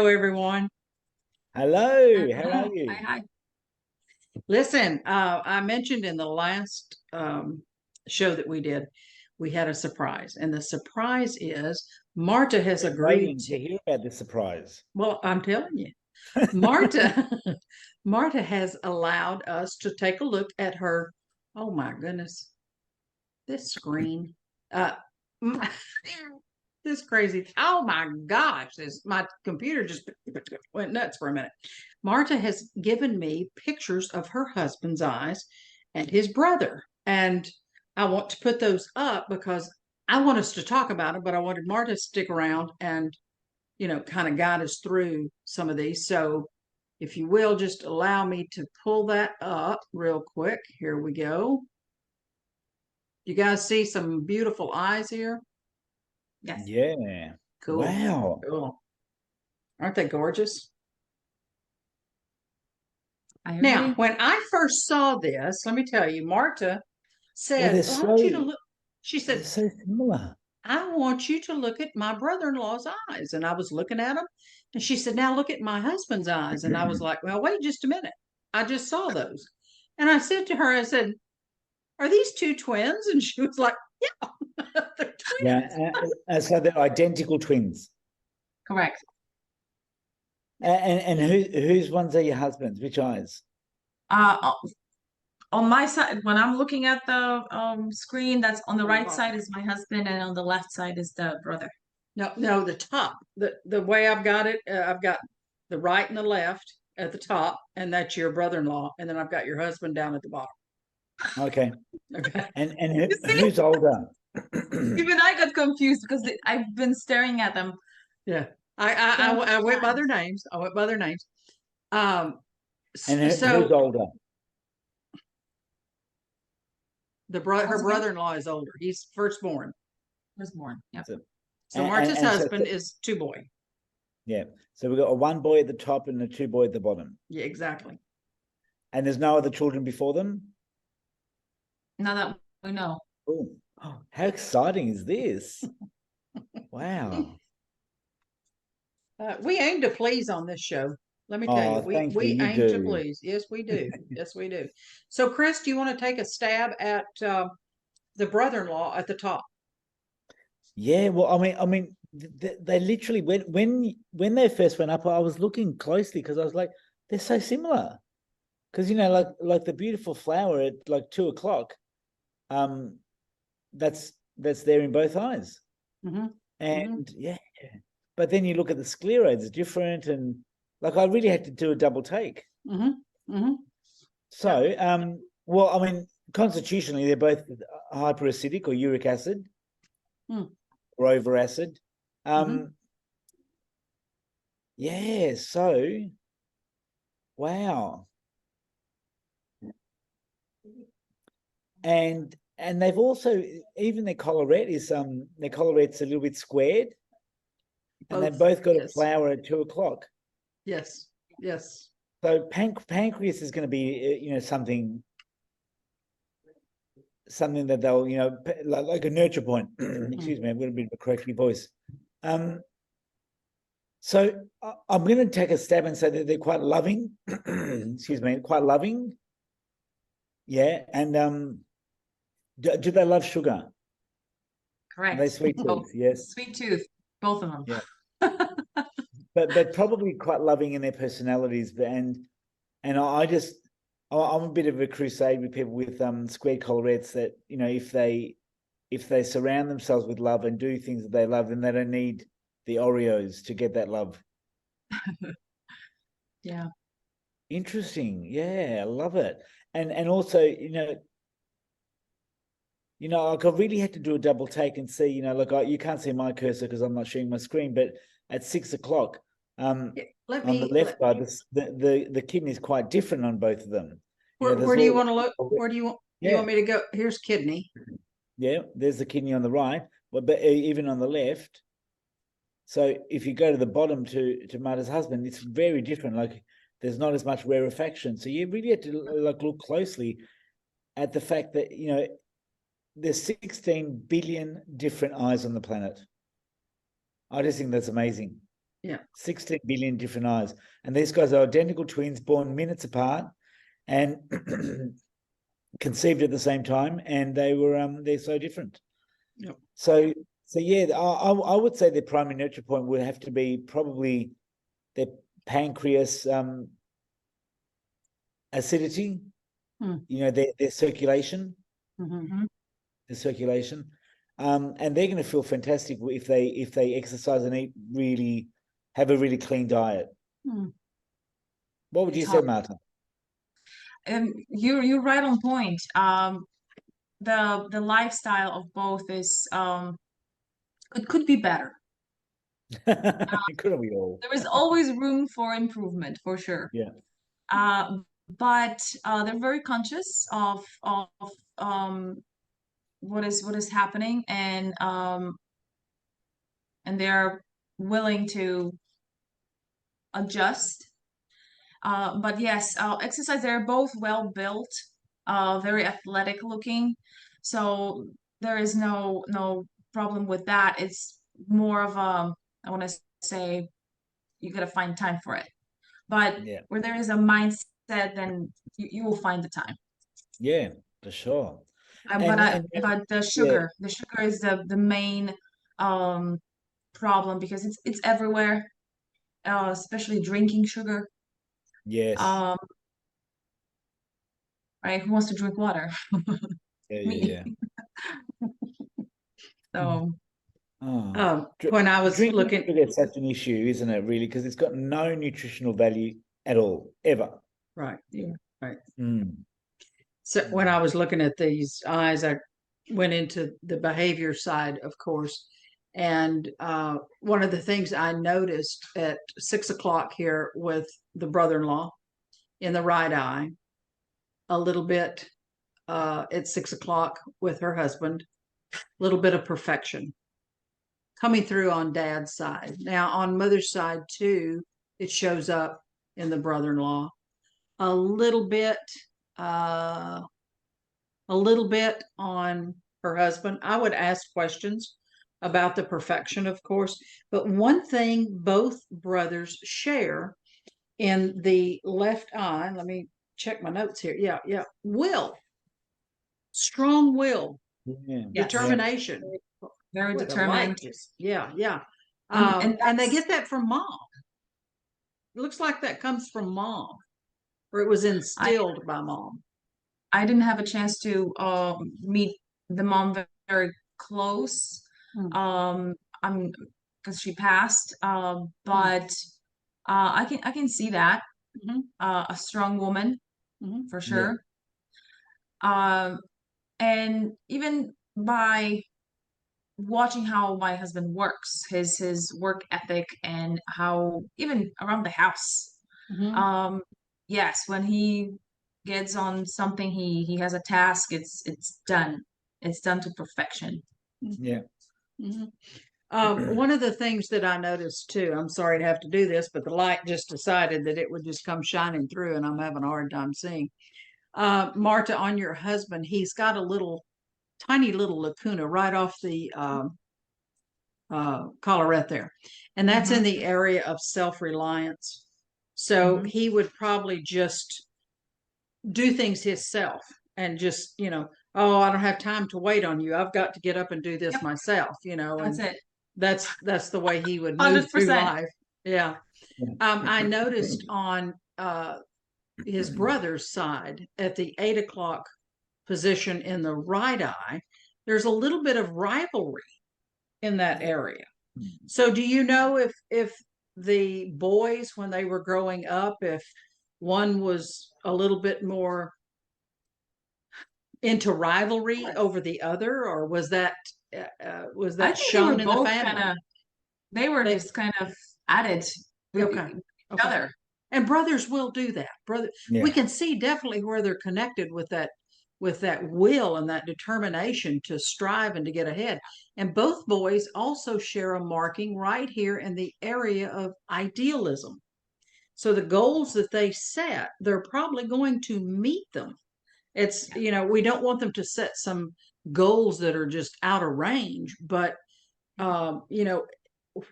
Hello, everyone. Hello, how are Hi, you? hi. Listen, I mentioned in the last show that we did, we had a surprise, and the surprise is Marta has Been agreed waiting to. to hear about this surprise. Well, I'm telling you, Marta, Marta has allowed us to take a look at her. Oh my goodness, this screen. Uh, this crazy. Oh my gosh, this my computer just went nuts for a minute. Marta has given me pictures of her husband's eyes and his brother, and I want to put those up because I want us to talk about it, but I wanted Marta to stick around and kind of guide us through some of these. So if you will, just allow me to pull that up real quick. Here we go. You guys see some beautiful eyes here? Yes, Yeah. Cool. Wow. Cool. Aren't they gorgeous? I Now, agree. when I first saw this, let me tell you, Marta Well, said, "I want you to look." She they're said, so similar. "I want you to look at my brother-in-law's eyes." And I was looking at them. And she said, "Now look at my husband's eyes." And I was like, "Well, wait just a minute. I just saw those." And I said to her, I said, "Are these two twins?" And she was like, "Yeah, they're Yeah, twins." so they're identical twins. Correct. And whose ones are your husbands? Which eyes? Uh, on my side, when I'm looking at the screen, that's on the right side is my husband, and on the left side is the brother. No, no, the top. The way I've got it, I've got the right and the left at the top, and that's your brother-in-law, and then I've got your husband down at the bottom. Okay. Okay. And You see, who's older? even I got confused because I've been staring at them Yeah. so many I went by their times. names. I went by their names. Um, And who's so older? her Husband brother-in-law is older. He's firstborn. was born. Yep. So, So Marta's and so husband is two boy. yeah. So we've got a one boy at the top and a two boy at the bottom. Yeah, exactly. And there's no other children before them? Now that we know. Oh, how exciting is this? Wow. We aim to please on this show. Let me tell you, Oh, we thank you. we You aim to do. please. Yes, we do. Yes, we do. So, Chris, do you want to take a stab at the brother-in-law at the top? Yeah, well, they literally when they first went up, I was looking closely because I was like, they're so similar. Because like the beautiful flower at like 2 o'clock, um, that's there in both eyes, Mm-hmm. and yeah. But then you look at the scleroids, it's different, and like I really had to do a double take. Mm-hmm. Mm-hmm. So, well, constitutionally, they're both hyperacidic or uric acid Mm. or over acid. Mm-hmm. Yeah, so wow. And they've also even their collarette's a little bit squared, and they've Both. both got a Yes. flower at 2 o'clock. Yes. Yes. So pancreas is going to be something that they'll like a nurture point. Excuse me, I've got a bit of a croaky voice. So I'm going to take a stab and say that they're quite loving. Excuse me, quite loving. Yeah, and do they love sugar? Are they Correct. sweet Oh, tooth? Yes. sweet tooth, both of them. Yeah. But probably quite loving in their personalities. And I'm a bit of a crusade with people with squared collarettes that if they surround themselves with love and do things that they love, then they don't need the Oreos to get that love. Yeah. Interesting. Yeah, I love it. And also, like I really had to do a double take and see, you can't see my cursor because I'm not showing my screen, but at 6 o'clock, on the left side, the kidney is quite different on both of them. Where do you want to look? Where do you yeah, want me to go? Here's kidney. yeah. There's the kidney on the right, but even on the left. So if you go to the bottom to Marta's husband, it's very different. Like there's not as much rarefaction. So you really have to look closely at the fact that there's 16 billion different eyes on the planet. I just think that's amazing. Yeah. 16 billion different eyes. And these guys are identical twins born minutes apart and conceived at the same time, and they're so different. Yep. So yeah, I would say their primary nurture point would have to be probably their pancreas acidity, their circulation, the circulation. And they're going to feel fantastic if they exercise and have a really clean diet. What would you say, Marta? You're right on point. The lifestyle of both is it could be better. Couldn't we all? There is always room for improvement, for sure. Yeah. But they're very conscious of what is happening, and they're willing to adjust. But yes, exercise, they're both well built, very athletic looking. So there is no problem with that. It's more of I want to say, you got to find time for it. But where there is a mindset, then you will find the time. Yeah, for sure. But the sugar is the main problem, because it's everywhere, especially drinking sugar. Yes. Right? Who wants to drink water? Yeah. So when I was looking, it's such an issue, isn't it? Really, because it's got no nutritional value at all, ever. Right. Yeah. Right. So when I was looking at these eyes, I went into the behavior side, of course. And one of the things I noticed at 6 o'clock here with the brother-in-law in the right eye, a little bit at 6 o'clock with her husband, a little bit of perfection coming through on dad's side. Now on mother's side too, it shows up in the brother-in-law a little bit on her husband. I would ask questions about the perfection, of course, but one thing both brothers share in the left eye, let me check my notes here. Yeah. Strong will, determination. Very determined. Yeah. And they get that from mom. It looks like that comes from mom, or it was instilled by mom. I didn't have a chance to meet the mom very close. Because she passed. But I can see that. A strong woman, for sure. And even by watching how my husband works, his work ethic, and how even around the house. Yes, when he gets on something, he has a task, it's done. It's done to perfection. Yeah. One of the things that I noticed too, I'm sorry to have to do this, but the light just decided that it would just come shining through, and I'm having a hard time seeing. Marta, on your husband, he's got a tiny little lacuna right off the collarette there, and that's in the area of self-reliance. So he would probably just do things himself and just, oh, I don't have time to wait on you. I've got to get up and do this myself, That's and it. that's the way he would move through 100%. life. Yeah. I noticed on his brother's side at the 8 o'clock position in the right eye, there's a little bit of rivalry in that area. So do you know if the boys, when they were growing up, if one was a little bit more into rivalry over the other, or was that shown in the family? They were just kind of at it with each other. And brothers will do that. We can see definitely where they're connected with that will and that determination to strive and to get ahead. And both boys also share a marking right here in the area of idealism. So the goals that they set, they're probably going to meet them. It's, we don't want them to set some goals that are just out of range, but,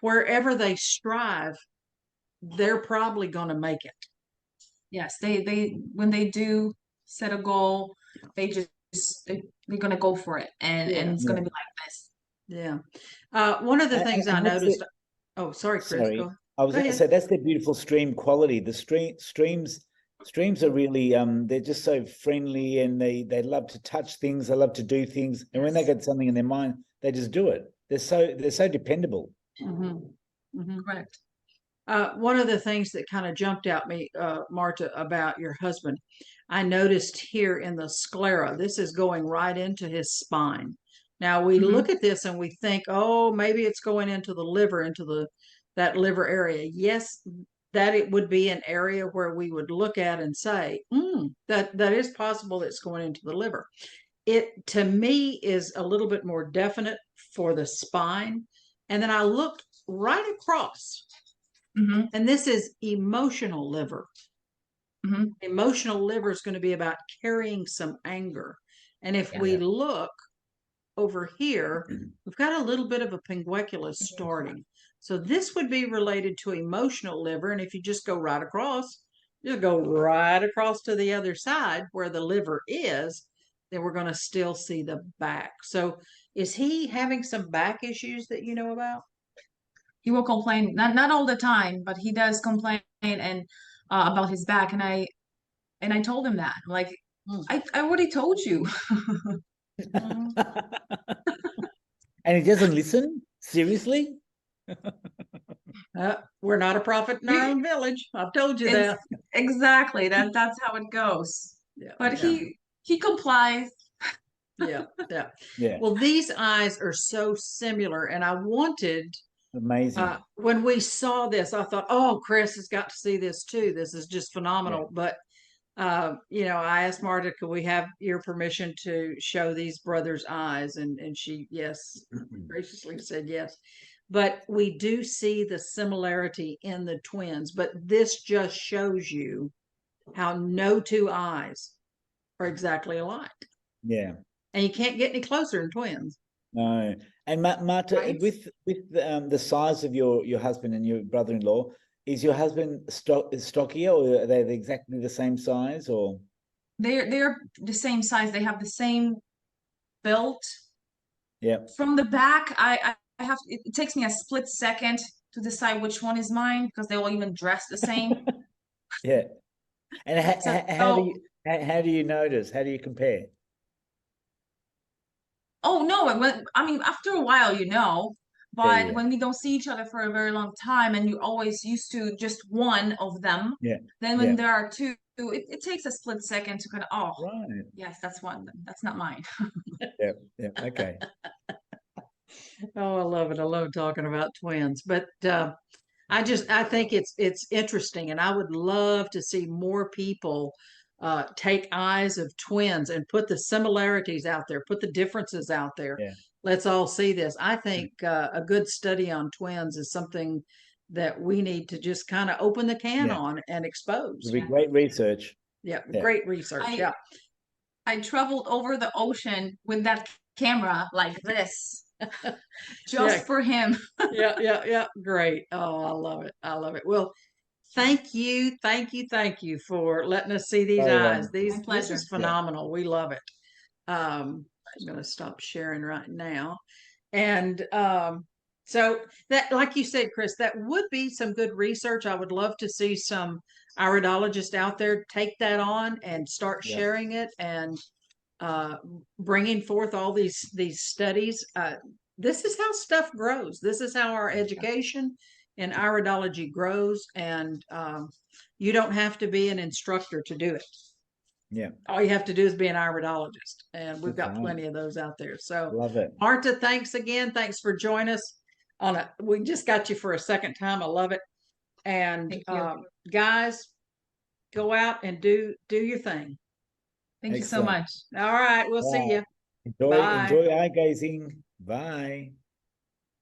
wherever they strive, they're probably going to make it. Yes, they when they do set a goal, they just they're gonna go for it, and Yeah. it's gonna be like this. Yeah. One of the things I And that's noticed. it. Oh, sorry, Chris. Sorry, Go, I was go going to ahead. say that's the beautiful stream quality. The streams are really they're just so friendly, and they love to touch things, they love to do things, and when they Yes. get something in their mind, they just do it. They're so dependable. Correct. One of the things that kind of jumped out me, Marta, about your husband, I noticed here in the sclera, this is going right into his spine. Now we look at this and we think, oh, maybe it's going into the liver, into that liver area. Yes, that it would be an area where we would look at and say, that is possible it's going into the liver. It to me is a little bit more definite for the spine. And then I looked right across, and this is emotional liver. Emotional liver is going to be about carrying some anger. And if we look over here, we've got a little bit of a pinguiculus starting. So this would be related to emotional liver. And if you just go right across, you go right across to the other side where the liver is, then we're going to still see the back. So is he having some back issues that you know about? He will complain, not all the time, but he does complain and about his back, and I told him that. I'm like, I already told you. And he doesn't listen? Seriously? We're not a prophet in our own village. I've told you that. Exactly. That's how it goes. Yeah, But yeah, he complies. yeah, yeah. Yeah. Well, these eyes are so similar, and I wanted Amazing. when we saw this, I thought, oh, Chris has got to see this too. This is just Yeah. phenomenal. But I asked Marta, could we have your permission to show these brothers' eyes? And she, yes, graciously said yes. But we do see the similarity in the twins, but this just shows you how no two eyes are exactly alike. Yeah. And you can't get any closer in twins. No. And Marta, Right. with the size of your husband and your brother-in-law, is your husband stockier, or are they exactly the same size, or? They're the same size. They have the same build. Yeah. From the back, I have it takes me a split second to decide which one is mine because they all even dress the same. Yeah. And So, how do you notice? How do you compare? oh no, I mean after a while, but Yeah. when we don't see each other for a very long time and you're always used to just one of them, Yeah. then Yeah. when there are two, it takes a split second to kind of, oh, Right. yes, that's one. That's not mine. Yeah. Yeah. Okay. Oh, I love it. I love talking about twins. But I think it's interesting, and I would love to see more people take eyes of twins and put the similarities out there, put the differences out there. Yeah. Let's all see this. I think a good study on twins is something that we need to just kind of open the can Yeah. on and expose. It'll be great research. Yeah, Yeah. great research. I Yeah. I traveled over the ocean with that camera like this just Yeah. for him. Yeah. Great. Oh, I love it. I love it. Well, thank you for letting us see these Very eyes. well. My This pleasure. is phenomenal. We love it. I'm going to stop sharing right now. And so that, like you said, Chris, that would be some good research. I would love to see some iridologists out there take that on and start Yeah. sharing it and uh, bringing forth all these studies. This is how stuff grows. This is how our education in iridology grows, and you don't have to be an instructor to do it. Yeah. All you have to do is be an iridologist, and we've That's got right. plenty of those out there. So, Love it. Marta, thanks again. Thanks for joining us on a. We just got you for a second time. I love it. And Thank you. guys, go out and do your thing. Thank you so Excellent. much. All right, we'll see Wow. you. Bye. Enjoy eye gazing. Bye.